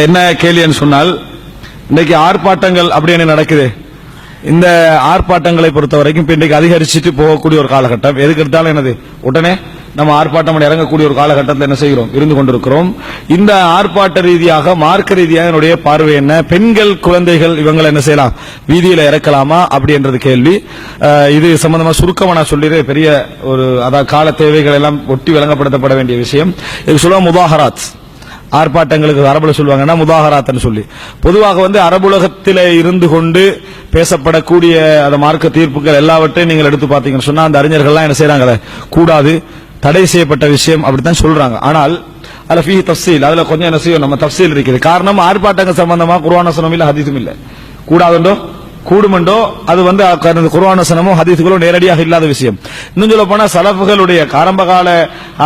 என்ன கேள்வின்னு சொன்னால், இன்னைக்கு ஆர்ப்பாட்டங்கள் அப்படின்னு நடக்குது. இந்த ஆர்ப்பாட்டங்களை பொறுத்த வரைக்கும் இன்றைக்கு அதிகரிச்சுட்டு போகக்கூடிய ஒரு காலகட்டம். எதுக்கு எடுத்தாலும் என்னது, உடனே நம்ம ஆர்ப்பாட்டம் இறங்கக்கூடிய ஒரு காலகட்டத்தில் என்ன செய்கிறோம், இருந்து கொண்டிருக்கிறோம். இந்த ஆர்ப்பாட்ட ரீதியாக மார்க்க ரீதியாக என்னுடைய பார்வை என்ன, பெண்கள் குழந்தைகள் இவங்களை என்ன செய்யலாம், வீதியில இறக்கலாமா அப்படின்றது கேள்வி. இது சம்பந்தமா சுருக்கமா நான் சொல்லிடுறேன். பெரிய ஒரு அதாவது கால தேவைகள் எல்லாம் ஒட்டி விளங்கப்படுத்தப்பட வேண்டிய விஷயம். இது சொல்லுவோம் முதாஹராத். ஆர்ப்பாட்டங்களுக்கு அரபுல சொல்லுவாங்கன்னா முதாஹராத்னு சொல்லி. பொதுவாக அரபுலகத்தில இருந்து கொண்டு பேசப்படக்கூடிய அந்த மார்க்க தீர்ப்புகள் எல்லாவற்றையும் நீங்கள் எடுத்து பார்த்தீங்கன்னு சொன்னா அந்த அறிஞர்கள்லாம் என்ன செய்யறாங்க, கூடாது, தடை செய்யப்பட்ட விஷயம் அப்படித்தான் சொல்றாங்க. ஆனால் அதுல ஃபீ தஃசீல், அதுல கொஞ்சம் என்ன செய்யும், நம்ம தஃசீல் இருக்குது. காரணம், ஆர்ப்பாட்டங்கள் சம்பந்தமா குர்ஆன் வசனம் இல்ல, ஹதீஸும் இல்ல. கூடாதுண்டோ கூடுமெண்டோ அது குர்ஆன் வசனமும் ஹதீஸுகளும் நேரடியாக இல்லாத விஷயம். இன்னும் சொல்ல போனா சலஃபுகளுடைய ஆரம்ப கால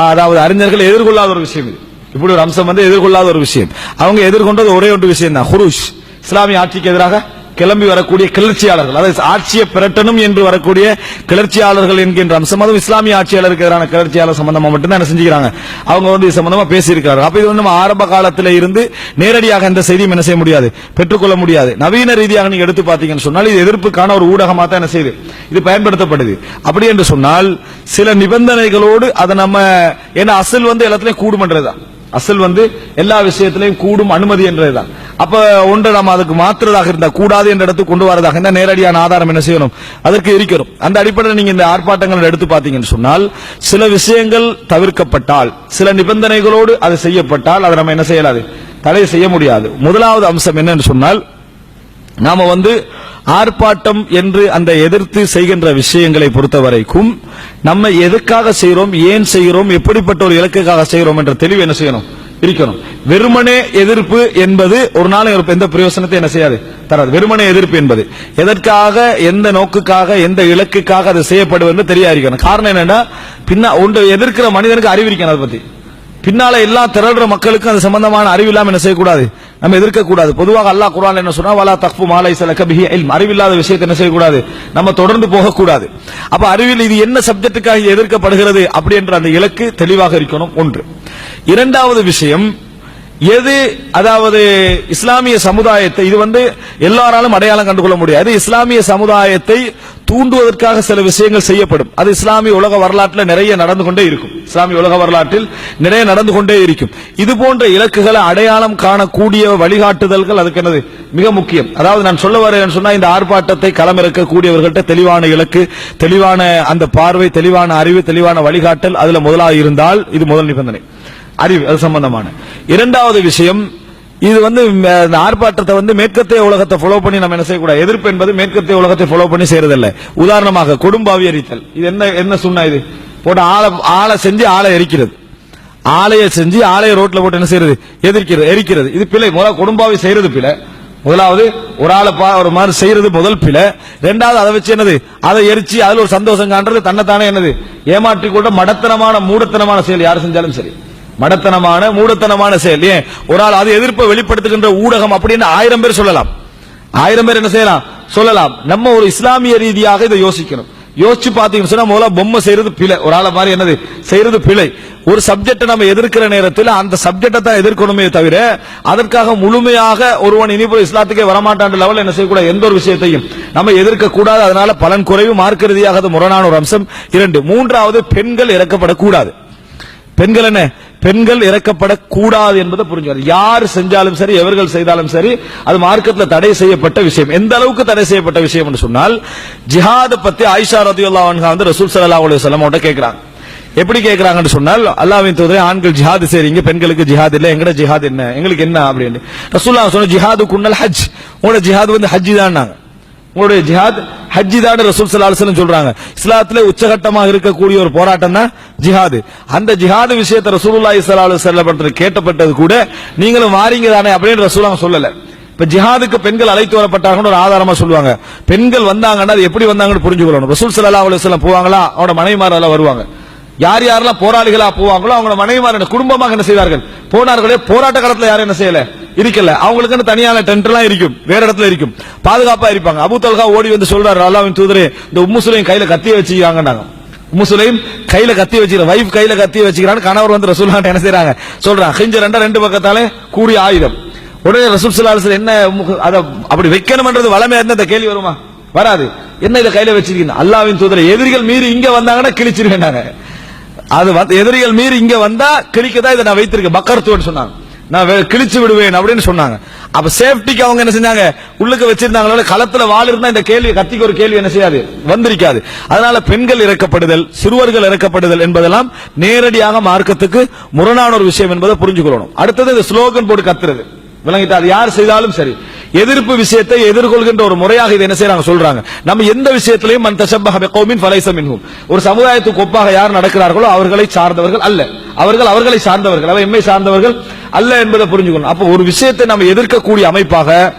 அதாவது அறிஞர்கள் எதிர்கொள்ளாத ஒரு விஷயம். இது இப்படி ஒரு அம்சம் எதிர்கொள்ளாத ஒரு விஷயம். அவங்க எதிர்கொண்டது ஒரே ஒரு விஷயம் தான், ஹுரூஜ், இஸ்லாமிய ஆட்சிக்கு எதிராக கிளம்பி வரக்கூடிய கிளர்ச்சியாளர்கள், அதாவது ஆட்சியை பிரட்டணும் என்று வரக்கூடிய கிளர்ச்சியாளர்கள் என்கின்ற அம்சம். அதுவும் இஸ்லாமிய ஆட்சியாளருக்கு எதிரான கிளர்ச்சியாளர் சம்பந்தமா மட்டும்தான் என்ன செஞ்சுக்கிறாங்க, அவங்க இது சம்பந்தமா பேசியிருக்கிறார்கள். அப்ப இது நம்ம ஆரம்ப காலத்தில் இருந்து நேரடியாக இந்த செய்தியும் என்ன செய்ய முடியாது, பெற்றுக்கொள்ள முடியாது. நவீன ரீதியாக நீங்க எடுத்து பார்த்தீங்கன்னு சொன்னால் இது எதிர்ப்புக்கான ஒரு ஊடகமா தான் என்ன செய்யுது, இது பயன்படுத்தப்படுது. அப்படி என்று சொன்னால் சில நிபந்தனைகளோடு அதை நம்ம ஏன்னா அசல் எல்லாத்திலையும் கூடுமன்றதுதான், அசல் எல்லா விஷயத்திலையும் கூடும் அனுமதி என்றதுதான். அப்ப ஒன்று நம்ம அதுக்கு மாற்றுறதாக இருந்தா, கூடாது என்ற இடத்துக்கு கொண்டு வரதாக இருந்தா நேரடியான ஆதாரம் என்ன செய்யணும், அதற்கு இருக்கிறோம். அந்த அடிப்படையில் நீங்க இந்த ஆர்ப்பாட்டங்கள் எடுத்து பார்த்தீங்கன்னு சொன்னால் சில விஷயங்கள் தவிர்க்கப்பட்டால், சில நிபந்தனைகளோடு அது செய்யப்பட்டால் அதை நம்ம என்ன செய்யலாது, தடை செய்ய முடியாது. முதலாவது அம்சம் என்னன்னு சொன்னால், நாம ஆர்ப்பாட்டம் என்று அந்த எதிர்த்து செய்கின்ற விஷயங்களை பொறுத்த வரைக்கும் நம்ம எதுக்காக செய்கிறோம், ஏன் செய்கிறோம், எப்படிப்பட்ட ஒரு இலக்குக்காக செய்கிறோம் என்ற தெளிவு என்ன செய்யணும், இருக்கணும். வெறுமனே எதிர்ப்பு என்பது ஒரு நாள் எந்த பிரயோசனத்தை என்ன செய்யாது, தராது. வெறுமனே எதிர்ப்பு என்பது எதற்காக, எந்த நோக்குக்காக, எந்த இலக்குக்காக அது செய்யப்படுவது தெரியா இருக்கணும். காரணம் என்னன்னா, ஒன்று எதிர்க்கிற மனிதனுக்கு அறிவிக்கணும். அதை பத்தி பின்னால எல்லா திரள்ற மக்களுக்கும் அது சம்பந்தமான அறிவு இல்லாம என்ன செய்யக்கூடாது, நம்ம எதிர்க்க கூடாது. பொதுவாக அல்லாஹ் குர்ஆன்ல என்ன சொன்னா, வலா தக்ஃபு மா லைஸ லக பிஹி இல்ம், அறிவில்லாத விஷயத்தை என்ன செய்யக்கூடாது, நம்ம தொடர்ந்து போகக்கூடாது. அப்ப அறிவில் இது என்ன சப்ஜெக்டுக்காக எதிர்க்கப்படுகிறது அப்படி என்ற அந்த இலக்கு தெளிவாக இருக்கணும். ஒன்று. இரண்டாவது விஷயம், எது அதாவது இஸ்லாமிய சமுதாயத்தை இது எல்லாராலும் அடையாளம் கண்டுகொள்ள முடியாது. இஸ்லாமிய சமுதாயத்தை தூண்டுவதற்காக சில விஷயங்கள் செய்யப்படும். அது இஸ்லாமிய உலக வரலாற்றில் நிறைய நடந்து கொண்டே இருக்கும். இஸ்லாமிய உலக வரலாற்றில் நிறைய நடந்து கொண்டே இருக்கும். இது போன்ற இலக்குகளை அடையாளம் காணக்கூடிய வழிகாட்டுதல்கள் அதுக்கு என்னது மிக முக்கியம். அதாவது நான் சொல்ல வரேன் சொன்னா, இந்த ஆர்ப்பாட்டத்தை களமிறக்கக்கூடியவர்கள்ட்ட தெளிவான இலக்கு, தெளிவான அந்த பார்வை, தெளிவான அறிவு, தெளிவான வழிகாட்டல் அதுல முதலாக இருந்தால் இது முதல் நிபந்தனை, அறிவு அது சம்பந்தமான. இரண்டாவது விஷயம், இது ஆர்ப்பாட்டத்தை மேற்கத்திய உலகத்தை ஃபாலோ பண்ணி நம்ம என்ன செய்யக்கூடாது. எதிர்ப்பு என்பது மேற்கத்திய உலகத்தை ஃபாலோ பண்ணி செய்யறதில்ல. உதாரணமாக கொடும்பாவி எரித்தல், இது என்ன சொன்னா, இது போட்டு ஆளை செஞ்சு ஆளை எரிக்கிறது, ஆலையை செஞ்சு ஆலையை ரோட்ல போட்டு என்ன செய்யறது, எரிக்கிறது. இது பிழை. முதல்ல கொடும்பாவி செய்யறது பிழை. முதலாவது ஒரு ஆளை ஒரு மாதிரி செய்யறது முதல் பிழை. இரண்டாவது அதை வச்சு என்னது, அதை எரிச்சு அதுல ஒரு சந்தோஷம் காண்றது தன்னைத்தானே என்னது ஏமாற்றிக்கொண்ட மடத்தனமான மூடத்தனமான செயல். யாரு செஞ்சாலும் சரி, மடத்தனமான மூடத்தனமான செயல். ஏன் ஒரு ஆள் அது எதிர்ப்பை வெளிப்படுத்துகின்ற ஊடகம் அப்படின்னு 1000 பேர் சொல்லலாம், 1000 பேர் என்ன செய்யலாம் சொல்லலாம். நம்ம ஒரு இஸ்லாமிய ரீதியாக இதை யோசிக்கணும். யோசிச்சு பாத்தீங்கன்னு சொன்னா, முதல்ல பொம்மை செய்யறது பிழை, ஒரு ஆளை மாதிரி என்னது செய்யறது பிழை. ஒரு சப்ஜெக்ட் நம்ம எதிர்க்கிற நேரத்தில் அந்த சப்ஜெக்டை தான் எதிர்க்கணுமே தவிர அதற்காக முழுமையாக ஒருவன் இனிப்புற இஸ்லாத்துக்கே வரமாட்டான் லெவல் என்ன செய்யக்கூடாது, எந்த ஒரு விஷயத்தையும் நம்ம எதிர்க்க கூடாது. அதனால பலன் குறைவு, மார்க்க ரீதியாக அது முரணான ஒரு அம்சம். 2. மூன்றாவது, பெண்கள் இறக்கப்படக்கூடாது. பெண்கள் என்ன, பெண்கள் இறக்கப்படக்கூடாது என்பதை புரிஞ்சுக்காது. யார் செஞ்சாலும் சரி, எவர்கள் செய்தாலும் சரி, அது மார்க்கத்தில் தடை செய்யப்பட்ட விஷயம். எந்த அளவுக்கு தடை செய்யப்பட்ட விஷயம் என்று சொன்னால், ஜிஹாத் பத்தி ஆயிஷா ரலியல்லாஹு அன்ஹா ரசூல் ஸல்லல்லாஹு அலைஹி வஸல்லம் கிட்ட கேக்குறாங்க. எப்படி கேக்குறாங்கன்னு சொன்னால், அல்லாஹ்வின் தூதரே, ஆண்கள் ஜிஹாத் செய்றீங்க, பெண்களுக்கு ஜிஹாத் இல்ல, எங்கட ஜிஹாத் என்ன, எங்களுக்கு என்ன அப்படின்னு ரசூலுல்லாஹ் சொன்ன, ஜிஹாது குன்னல் ஹஜ், உங்களோட ஜிஹாத் ஹஜ் தான், உங்களுடைய ஜிஹாத் ஹஜ்ஜி தான் ரசூல் ஸல்லல்லாஹு அலைஹி வஸல்லம் சொல்றாங்க. இஸ்லாத்திலே உச்சகட்டமாக இருக்கக்கூடிய ஒரு போராட்டம் தான் ஜிஹாது. அந்த ஜிஹாது விஷயத்தை ரசூலுல்லாஹி ஸல்லல்லாஹு அலைஹி வஸல்லம் கேட்டப்பட்டது கூட நீங்களும் வாரீங்க தானே அப்படின்னு ரசூலுல்லாஹ் சொல்லல. இப்ப ஜிஹாதுக்கு பெண்கள் அழைத்து வரப்பட்டார்கள் ஒரு ஆதாரமா சொல்லுவாங்க. பெண்கள் வந்தாங்கன்னா அது எப்படி வந்தாங்கன்னு புரிஞ்சுக்கணும். ரசூல் ஸல்லல்லாஹு அலைஹி வஸல்லம் போவாங்களா, அவரோட மனைவிமார் எல்லாம் வருவாங்க. யார் யாரெல்லாம் போராளிகளா போவாங்களோ அவங்களோட மனைவிமார் குடும்பமாக என்ன செய்வார்கள், போனார்களே. போராட்ட காலத்துல யாரும் என்ன செய்யல, இருக்கல. அவங்களுக்கு தனியான டென்ட் எல்லாம் இருக்கும், வேற இடத்துல இருக்கும், பாதுகாப்பா இருப்பாங்க. அபூ தல்ஹா ஓடி வந்து சொல்றாரு, அல்லாஹ்வின் தூதரே, இந்த உம்மு சுலைம் கையில கத்திய வச்சுக்கிறாங்க. உம்மு சுலைம் கையில கத்தி வச்சுக்கிற, வைஃப் கையில கத்தி வச்சுக்கிறான்னு கணவர் ரசூலுல்லாஹ் என்ன செய்யறாங்க சொல்றாங்க. ஹிஞ்சர் ரெண்டு பக்கத்தாலே கூடிய ஆயுதம். உடனே ரசூல் ஸல்லல்லாஹு அலைஹி வஸல்லம் என்ன அத அப்படி வைக்கணும்ன்றது வளமையா இருந்தா இந்த கேள்வி வருமா? வராது. என்ன இதை கையில வச்சிருக்கீங்க? அல்லாஹ்வின் தூதரை எதிரிகள் மீறி இங்க வந்தாங்கன்னா கிழிச்சிருவேன். அது எதிரிகள் மீறி இங்க வந்தா கிழிக்கதான் இதை நான் வைத்திருக்கேன் பக்கர்த்துன்னு சொன்னாங்க. நான் கிழிச்சு விடுவேன் அப்படின்னு சொன்னாங்க. அப்ப சேஃப்டிக்கு அவங்க என்ன செஞ்சாங்க? உள்ளுக்கு வச்சிருந்தாங்களோ களத்துல வாள் இருந்தா இந்த கேள்வி கத்திக்கு ஒரு கேள்வி என்ன செய்யாது, வந்திருக்காது. அதனால பெண்கள் இறக்கப்படுதல், சிறுவர்கள் இறக்கப்படுதல் என்பதெல்லாம் நேரடியாக மார்க்கத்துக்கு முரணான ஒரு விஷயம் என்பதை புரிஞ்சுக்கொள்ளணும். அடுத்தது இந்த ஸ்லோகன் போட்டு கத்துறது விளங்கிட்டு அது யார் செய்தாலும் சரி, எதிர்ப்பு விஷயத்தை எதிர்கொள்கின்ற ஒரு முறையாக இது என்ன செய்யறாங்க சொல்றாங்க. நம்ம எந்த விஷயத்திலையும் மன் தஷப்பஹ பிகௌமின் ஃபலைஸ மின்ஹும், ஒரு சமுதாயத்துக்கு ஒப்பாக யார் நடக்கிறார்களோ அவர்களை சார்ந்தவர்கள் அல்ல, அவர்கள் அவர்களை சார்ந்தவர்கள், அவர் எம்மை சார்ந்தவர்கள் அல்ல என்பதை புரிஞ்சுக்கணும். அப்போ ஒரு விஷயத்தை நம்ம எதிர்க்கக்கூடிய அமைப்பாக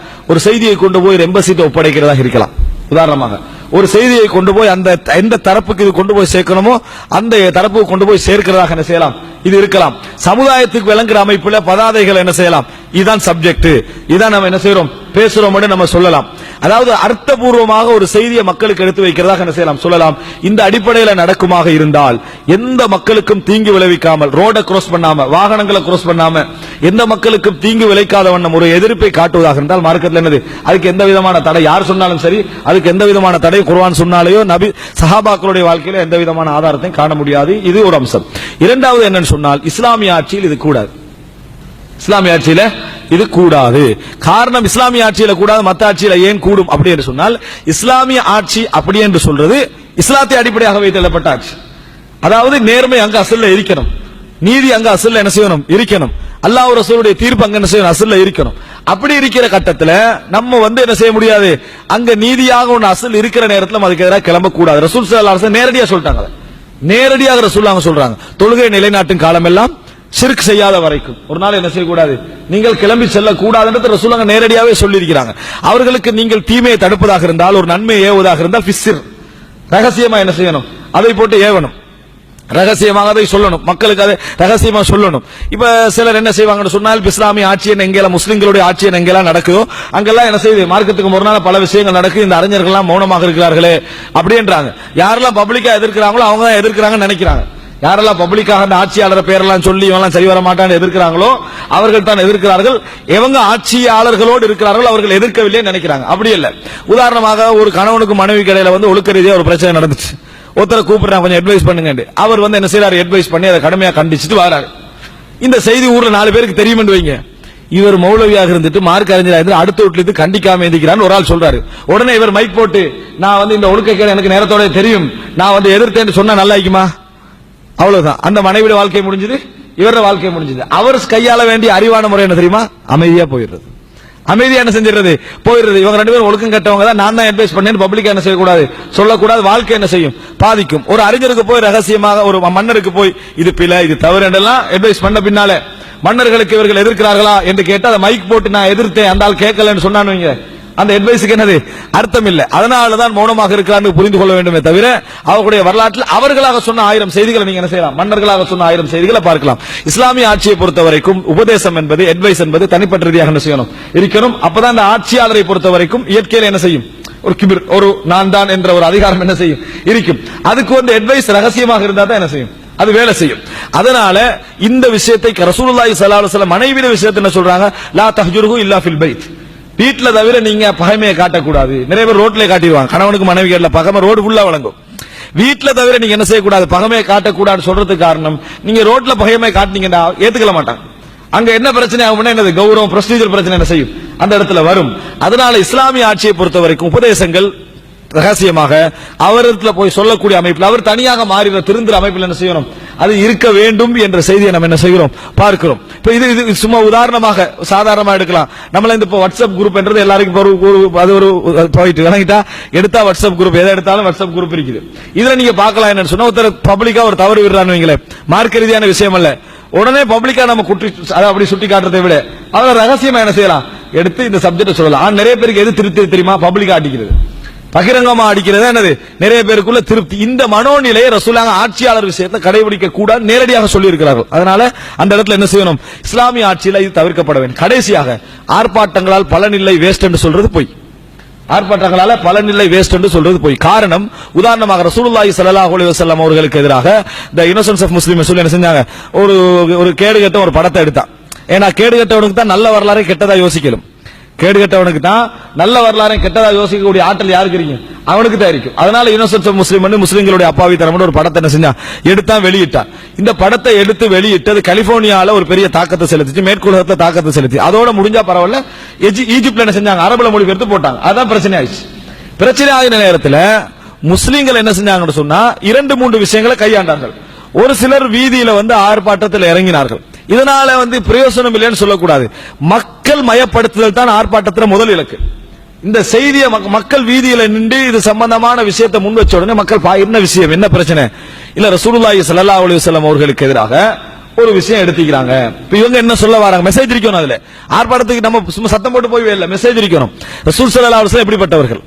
ஒரு செய்தியை கொண்டு போய் எம்பசிட்ட ஒப்படைக்கிறதாக இருக்கலாம். உதாரணமாக ஒரு செய்தியை கொண்டு போய் அந்த எந்த தரப்புக்கு இது கொண்டு போய் சேர்க்கணுமோ அந்த தரப்புக்கு கொண்டு போய் சேர்க்கிறதாக என்ன செய்யலாம், இது இருக்கலாம். சமுதாயத்துக்கு விளங்குற அமைப்புல பதாதைகள் என்ன செய்யலாம், இதுதான் சப்ஜெக்ட், இதான் நம்ம என்ன செய்யறோம் பேசுறோம் நம்ம சொல்லலாம். அதாவது அர்த்தபூர்வமாக ஒரு செய்தியை மக்களுக்கு எடுத்து வைக்கிறதாக என்ன செய்யலாம் சொல்லலாம். இந்த அடிப்படையில் நடக்குமாக இருந்தால் எந்த மக்களுக்கும் தீங்கு விளைவிக்காமல், ரோட கிராஸ் பண்ணாம, வாகனங்களை கிராஸ் பண்ணாம, எந்த மக்களுக்கும் தீங்கு விளைக்காத வண்ணம் ஒரு எதிர்ப்பை காட்டுவதாக இருந்தால் மார்க்கத்தில் என்னது, அதுக்கு எந்த விதமான தடை யார் சொன்னாலும் சரி, அதுக்கு எந்த விதமான தடை குர்ஆன் சொன்னாலேயோ நபி சஹாபாக்களுடைய வாழ்க்கையில எந்த விதமான ஆதாரத்தையும் காண முடியாது. இது ஒரு அம்சம். இரண்டாவது என்னன்னு சொன்னால் இஸ்லாமிய ஆட்சியில் இது கூடாது. இஸ்லாமிய ஆட்சியில இது கூடாது. காரணம் இஸ்லாமிய ஆட்சியில கூடாது, மத்த ஆட்சியில ஏன் கூடும் அப்படி என்று சொன்னால், இஸ்லாமிய ஆட்சி அப்படி என்று சொல்றது இஸ்லாத்தை அடிப்படையாக வைத்து எழுதப்பட்ட ஆட்சி. அதாவது நேர்மை அங்க அசல்ல இருக்கணும், நீதி அங்க அசல்ல என்ன செய்யணும் இருக்கணும், அல்லாஹ் ரசூலுடைய தீர்ப்பு அங்க என்ன செய்யணும் அசல்ல இருக்கணும். அப்படி இருக்கிற கட்டத்துல நம்ம என்ன செய்ய முடியாது, அங்க நீதியாக ஒன்று அசல் இருக்கிற நேரத்தில் அதுக்கு எதிராக கிளம்ப கூடாது. ரசூல் ஸல்லல்லாஹு அலைஹி வஸல்லம் நேரடியா சொல்லிட்டாங்க, நேரடியாக ரசூலுல்லாஹ் சொல்றாங்க, தொழுகை நிலைநாட்டும் காலம் எல்லாம் ஷிர்க் செய்யாத வரைக்கும் ஒரு நாள் என்ன செய்யக்கூடாது, நீங்கள் கிளம்பி செல்லக்கூடாதுன்றது ரசூலுல்லாஹ் நேரடியாவே சொல்லி இருக்கிறாங்க. அவர்களுக்கு நீங்கள் தீமையை தடுப்பதாக இருந்தால், ஒரு நன்மையை ஏவுவதாக இருந்தால் ஃபிஸ்ர் ரகசியமா என்ன செய்யணும், அதை போட்டு ஏவணும், ரகசியமாக அதை சொல்லணும், மக்களுக்கு அதை ரகசியமா சொல்லணும். இப்ப சிலர் என்ன செய்வாங்கன்னு சொன்னால், இஸ்லாமிய ஆட்சி எங்கெல்லாம் முஸ்லிம்களுடைய ஆட்சி எங்கெல்லாம் நடக்குதோ அங்கெல்லாம் என்ன செய்யுது, மார்க்கத்துக்கு முரணான பல விஷயங்கள் நடக்குது, இந்த அறிஞர்கள் எல்லாம் மௌனமாக இருக்கிறார்களே அப்படின்றாங்க. யாரெல்லாம் பப்ளிக்கா எதிர்க்கிறாங்களோ அவங்க தான் எதிர்க்கிறாங்கன்னு நினைக்கிறாங்க. யாரெல்லாம் பப்ளிக்காக அந்த ஆட்சியாளர் பேரெல்லாம் சொல்லி இவெல்லாம் சரி வர மாட்டான்னு எதிர்க்கிறாங்களோ அவர்கள் தான் எதிர்க்கிறார்கள். எவங்க ஆட்சியாளர்களோடு இருக்கிறார்கள் அவர்கள் எதிர்க்கவில்லை நினைக்கிறாங்க. அப்படி இல்லை. உதாரணமாக ஒரு கணவனுக்கு மனைவி இடையில ஒழுக்க ரீதியா ஒரு பிரச்சனை நடந்துச்சு. ஒருத்தரை கூப்பிடுறாங்க, கொஞ்சம் அட்வைஸ் பண்ணுங்க. அவர் என்ன செய்யறாரு, அட்வைஸ் பண்ணி அதை கடுமையா கண்டிச்சுட்டு வராரு. இந்த செய்தி ஊர்ல 4 பேருக்கு தெரியும் வைங்க. இவர் மௌலவியாக இருந்துட்டு மார்க் அறிஞராக இருந்து அடுத்த வீட்டுல இருந்து கண்டிக்காம எந்திக்கிறான்னு ஒரு ஆள் சொல்றாரு. உடனே இவர் மைக் போட்டு, நான் இந்த ஒழுக்கக்கேடு எனக்கு நேரத்தோட தெரியும், நான் எதிர்த்தேன்னு சொன்னா நல்லா இருக்குமா? அவ்வளவுதான். அந்த மனைவியோட வாழ்க்கை முடிஞ்சது, இவரோட வாழ்க்கை முடிஞ்சது. அவர் கையாள வேண்டிய அறிவான முறை என்ன தெரியுமா, அமைதியா போயிடுறது. அமைதியா என்ன செஞ்சிருது போயிடுறது. இவங்க 2 பேரும் ஒழுக்கம் கட்டவங்க தான், நான் தான் அட்வைஸ் பண்ணேன்னு பப்ளிக் என்ன செய்யக்கூடாது, சொல்லக்கூடாது. வாழ்க்கை என்ன செய்யும், பாதிக்கும். ஒரு அறிஞருக்கு போய் ரகசியமாக, ஒரு மன்னருக்கு போய் இது பிழை இது தவறு என்றெல்லாம் அட்வைஸ் பண்ண பின்னால மன்னர்களுக்கு இவர்கள் எதிர்க்கிறார்களா என்று கேட்டு அதை மைக் போட்டு நான் எதிர்த்தேன் அந்த ஆள் கேட்கலன்னு சொன்னான்னு அந்த அட்வைஸுக்கு என்னது அர்த்தம் இல்லை. அதனாலதான் மௌனமாக இருக்கிறான்னு புரிந்து கொள்ள வேண்டுமே தவிர, அவர்களுடைய வரலாற்றில் அவர்களாக சொன்ன 1000 செய்திகளை நீங்க என்ன செய்யலாம், மன்னர்களாக சொன்ன 1000 செய்திகளை பார்க்கலாம். இஸ்லாமிய ஆட்சியை பொறுத்த வரைக்கும் உபதேசம் என்பது, அட்வைஸ் என்பது தனிப்பட்ட ரீதியாக என்ன செய்யணும் இருக்கணும். அப்பதான் அந்த ஆட்சியாளரை பொறுத்த வரைக்கும் இயற்கையில் என்ன செய்யும், ஒரு கிபிர், ஒரு நான் தான் என்ற ஒரு அதிகாரம் என்ன செய்யும் இருக்கும். அதுக்கு அட்வைஸ் ரகசியமாக இருந்தா தான் என்ன செய்யும், அது வேலை செய்யும். அதனால இந்த விஷயத்தை ரசூலுல்லாஹி ஸல்லல்லாஹு அலைஹி வஸல்லம் மனைவியின் விஷயத்தை என்ன சொல்றாங்க, லா தஹ்ஜுருஹு இல்லா ஃபில் பைத், வீட்டுல தவிர நீங்க பகைமையை காட்டக்கூடாது. நிறைய பேர் ரோட்ல காட்டிடுவாங்க, கணவனுக்கு மனைவி கேட்கல பகைமை ரோடு ஃபுல்லா வழங்கும். வீட்டுல தவிர நீங்க என்ன செய்யக்கூடாது, பகைமையை காட்டக்கூடாது சொல்றதுக்கு காரணம், நீங்க ரோட்ல பகைமையை காட்டினீங்கன்னா ஏத்துக்கல மாட்டாங்க. அங்க என்ன பிரச்சனை ஆகும்னா, என்னது கௌரவம் ப்ரொசீஜர் பிரச்சனை என்ன செய்யும் அந்த இடத்துல வரும். அதனால இஸ்லாமிய ஆட்சியை பொறுத்த வரைக்கும் உபதேசங்கள் ரகசியமாக அவரிடத்துல போய் சொல்லக்கூடிய அமைப்பில், அவர் தனியாக மாறிற திருந்துற அமைப்பில் என்ன செய்யணும், அது இருக்க வேண்டும் என்ற செய்தியை நம்ம என்ன செய்கிறோம் பார்க்கிறோம். இப்ப இது சும்மா உதாரணமாக சாதாரணமா எடுக்கலாம். நம்மள இந்த வாட்ஸ்அப் குரூப் என்றது எல்லாருக்கும் அது ஒரு போயிட்டு விளங்கிட்டா எடுத்தா வாட்ஸ்அப் குரூப், எதை எடுத்தாலும் வாட்ஸ்அப் குரூப் இருக்குது. இதுல நீங்க பார்க்கலாம் என்னன்னு சொன்னா, ஒருத்தர் பப்ளிக்கா ஒரு தவறு விடுறான்னு வைங்களேன், மார்க்க ரீதியான விஷயம் அல்ல, உடனே பப்ளிக்கா நம்ம அப்படி சுட்டி காட்டுறதை விட அவரை ரகசியமா என்ன செய்யலாம், எடுத்து இந்த சப்ஜெக்ட் சொல்லலாம். நிறைய பேருக்கு எது திருப்தி தெரியுமா, பப்ளிக்கா அடிக்கிறது, பகிரங்கமா அடிக்கிறது என்னது நிறைய பேருக்குள்ள திருப்தி. இந்த மனோநிலையை ரசூலுல்லாஹ் ஆட்சியாளர் விஷயத்தை கடைபிடிக்க கூடாது நேரடியாக சொல்லி இருக்கிறார்கள். அதனால அந்த இடத்துல என்ன செய்யணும், இஸ்லாமிய ஆட்சியில இது தவிர்க்கப்பட வேண்டும். கடைசியாக ஆர்ப்பாட்டங்களால் பலனில்லை வேஸ்ட் என்று சொல்றது போய், ஆர்ப்பாட்டங்களால பலனில்லை வேஸ்ட் என்று சொல்றது போய். காரணம், உதாரணமாக ரசூலுல்லாஹி ஸல்லல்லாஹு அலைஹி வஸல்லம் அவர்களுக்கு எதிராக தி இன்னோசன்ஸ் ஆஃப் முஸ்லிம் சொல்லி என்ன செஞ்சாங்க, ஒரு கேடு கட்ட ஒரு படத்தை எடுத்தான். ஏன்னா கேடு கெட்டவனுக்கு தான் நல்ல வரலாறை கெட்டதா யோசிக்கலும். கேடு கெட்டவனுக்கு தான் நல்ல வரலாறை கெட்டதா யோசிக்கக்கூடிய ஆற்றல் யாருக்கு இருக்கும்? அவனுக்கு தான் இருக்கும். அதனால யூனிவர்சிட்டி ஆஃப் முஸ்லிம் முஸ்லிம்களுடைய அப்பாவி தரம்னு ஒரு படத்தை என்ன செஞ்சா எடுத்தா வெளியிட்டான். இந்த படத்தை எடுத்து வெளியிட்டது கலிபோர்னியால ஒரு பெரிய தாக்கத்தை செலுத்திச்சு, மேற்குலகத்துல தாக்கத்தை செலுத்தி. அதோட முடிஞ்சா பரவாயில்ல, ஈஜிப்ட்ல என்ன செஞ்சாங்க, அரபுல மொழிபெயர்த்து போட்டாங்க. அதான் பிரச்சனை ஆயிடுச்சு. பிரச்சனை ஆகின நேரத்தில் முஸ்லீம்கள் என்ன செஞ்சாங்கன்னு சொன்னா 2-3 விஷயங்களை கையாண்டார்கள். ஒரு சிலர் வீதியில ஆர்ப்பாட்டத்தில் இறங்கினார்கள். இதனால பிரயோசனம் இல்லைன்னு சொல்லக்கூடாது. மக்கள் மயப்படுத்துதல் தான் ஆர்ப்பாட்டத்தில் முதல் இலக்கு. இந்த செய்தியை மக்கள் வீதியில நின்று இது சம்பந்தமான விஷயத்தை முன் வச்ச உடனே மக்கள் என்ன விஷயம், என்ன பிரச்சனை இல்ல, ரசூலுல்லாஹி ஸல்லல்லாஹு அலைஹி வஸல்லம் அவர்களுக்கு எதிராக ஒரு விஷயம் எடுத்துக்கிறாங்க. இவங்க என்ன சொல்ல வராங்க, மெசேஜ் இருக்கணும். அதுல ஆர்ப்பாட்டத்துக்கு நம்ம சும்மா சத்தம் போட்டு போய் இல்ல, மெசேஜ் இருக்கணும். ரசூல் ஸல்லல்லாஹு அலைஹி வஸல்லம் எப்படிப்பட்டவர்கள்,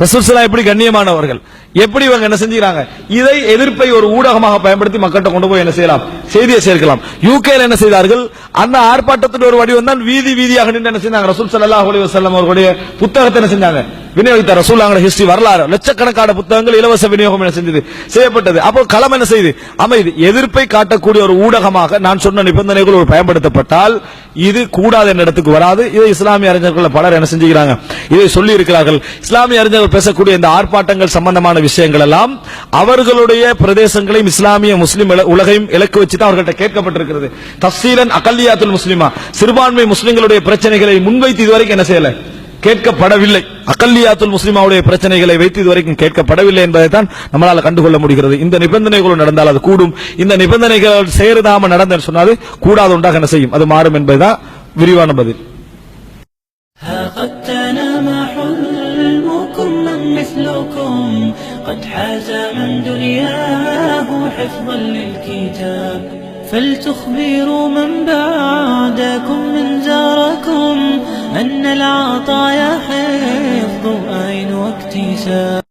ரசூல் ஸல்லல்லாஹு எப்படி கண்ணியமானவர்கள், எப்படி இவங்க என்ன செஞ்சுக்கிறாங்க, இதை எதிர்ப்பை ஒரு ஊடகமாக பயன்படுத்தி மக்கள்கிட்ட கொண்டு போய் என்ன செய்யலாம், செய்தியை சேர்க்கலாம். யூகேல என்ன செய்தார்கள், அந்த ஆர்ப்பாட்டத்தின் ஒரு வடிவம் தான் வீதி வீதியாக நின்று என்ன செஞ்சாங்க, ரசூல் ஸல்லல்லாஹு அலைஹி வஸல்லம் அவர்களுடைய புத்தகத்தை என்ன செஞ்சாங்க, விநியோகித்தார். ரசூலுல்லாஹி ஹிஸ்டரி வரலாறு லட்சக்கணக்கான புத்தகங்கள் இலவச விநியோகம் என்ன செஞ்சது, செய்யப்பட்டது. அப்போ களம் என்ன செய்து அமைதி. எதிர்ப்பை காட்டக்கூடிய ஒரு ஊடகமாக நான் சொன்ன நிபந்தனைகள் ஒரு பயன்படுத்தப்பட்டால் இது கூடாத இடத்துக்கு வராது. இதை இஸ்லாமிய அறிஞர்கள் பலர் என்ன செஞ்சுக்கிறாங்க, இதை சொல்லி இருக்கிறார்கள். இஸ்லாமிய அறிஞர்கள் பேசக்கூடிய இந்த ஆர்ப்பாட்டங்கள் சம்பந்தமான விஷயங்கள் எல்லாம் அவர்களுடைய பிரதேசங்களையும் இஸ்லாமிய முஸ்லிம் உலகையும் இலக்கு வச்சு தான் அவர்கள்ட்ட கேட்கப்பட்டிருக்கிறது. தஃசீலன் அகல்லியாத்துல் முஸ்லிமா, சிறுபான்மை முஸ்லிம்களுடைய பிரச்சனைகளை முன்வைத்து இதுவரைக்கும் என்ன செய்யல, கேட்கப்படவில்லை. அகல்லியாத்துல் முஸ்லிமாவுடைய பிரச்சனைகளை வைத்து இதுவரைக்கும் கேட்கப்படவில்லை என்பதை தான் நம்மளால கண்டுகொள்ள முடிகிறது. இந்த நிபந்தனைகள் நடந்தால் அது கூடும். இந்த நிபந்தனைகள் சேருதாம நடந்து சொன்னாது கூடாது உண்டாக என்ன செய்யும், அது மாறும் என்பதுதான் விரிவான பதில். قد حاز من دنياه حفظا للكتاب فلتخبروا من بعدكم من زاركم أن العطايا حفظ أين واكتساب